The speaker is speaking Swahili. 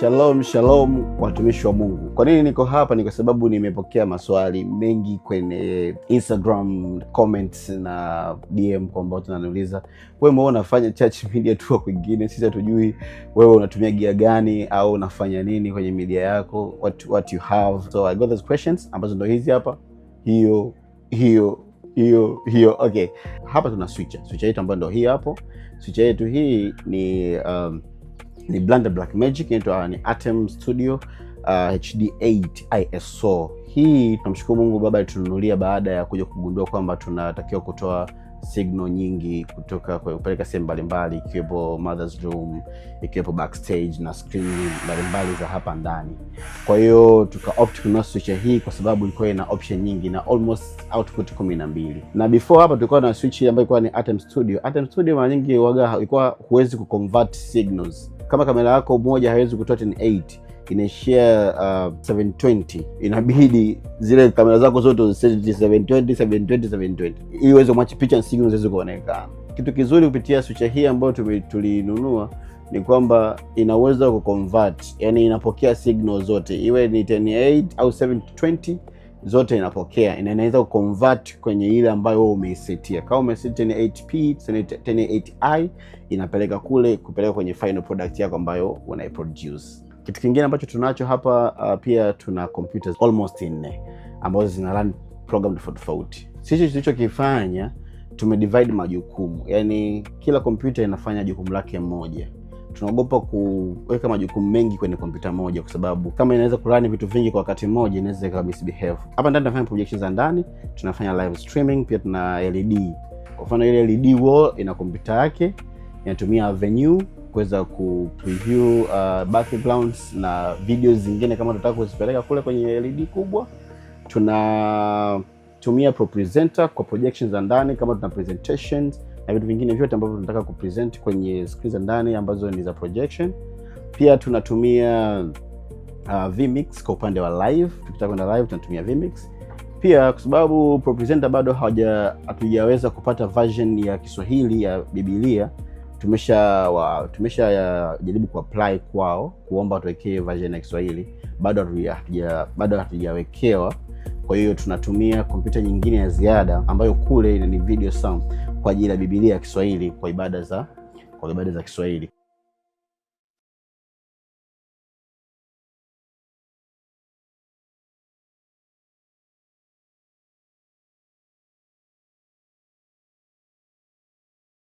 Shalom, shalom watumishi wa Mungu. Kwa nini niko hapa? Ni kwa sababu nimepokea maswali mengi kwenye Instagram comments na DM kwamba watu wananiuliza, wewe mbona unafanya church media tour kwingine? Sisi hatujui wewe unatumia gear gani au unafanya nini kwenye media yako, what you have. So I got those questions ambazo ndo hizi hapa. Hiyo. Okay. Hapa tuna switcher yetu ambayo ndo hii hapo. Switcher yetu hii ni Blender Blackmagic, ni Atem Studio HD8 ISO. Hii tunamshukuru Mungu Baba alitununulia baada ya kuja kugundua kwamba tunatakiwa kutoa signal nyingi kutoka kwa kupeleka sehemu mbalimbali, ikiwepo mother's room, ikiwepo backstage na screen mbalimbali za hapa ndani. Kwa hiyo tuka opt kununua switcher hii kwa sababu ilikuwa ina option nyingi na almost output 12. Na before hapa tulikuwa na switch ambayo ilikuwa ni Atem Studio. Atem Studio mara nyingi ilikuwa huwezi kuconvert signals. Kama kamera yako moja haiwezi kutoa 1080, inaishia 720, inabidi zile kamera zako zote ziset 720 ili uweze kumatch picha na signals ziweze kuonekana. Kitu kizuri kupitia switcher hii ambayo tulinunua ni kwamba inaweza kuconvert, yani inapokea signal zote, iwe ni 1080 au 720 zote inapokea. Inaweza kuconvert kwenye ile ambayo wewe umeisetia. Kama umeset 1080p, 1080i, inapeleka kupeleka kwenye final product yako ambayo unaiproduce. Kitu kingine ambacho tunacho hapa pia tuna computers almost 4 ambazo zina run program tofauti. Sisi tulichokifanya tumedivide majukumu. Yani kila computer inafanya jukumu lake moja. Tunaogopa kuweka majukumu mengi kwenye kompyuta moja kwa sababu kama inaweza kurani vitu vingi kwa wakati mmoja inaweza ikawa misbehave. Hapa ndani tunafanya projections za ndani, tunafanya live streaming, pia tuna LED. Kwa mfano ile LED wall ina kompyuta yake, inatumia Avenue kuweza ku-preview backgrounds na videos zingine kama tunataka kuzipeleka kule kwenye LED kubwa. Tunatumia ProPresenter kwa projections za ndani kama tuna presentations na vitu vingine vyote ambavyo tunataka kupresent kwenye screen za ndani ambazo ni za projection. Pia tunatumia vMix kwa upande wa live. Tukitaka kwenda live tunatumia vMix. Pia kwa sababu ProPresenter bado hatujaweza kupata version ya Kiswahili ya Biblia, tumesha jaribu kuapply kwao kuomba tuwekee version ya Kiswahili, bado hatujawekewa. Kwa hiyo tunatumia kompyuta nyingine ya ziada ambayo kule ni video sound kwa ajili ya Biblia ya Kiswahili kwa ibada za Kiswahili.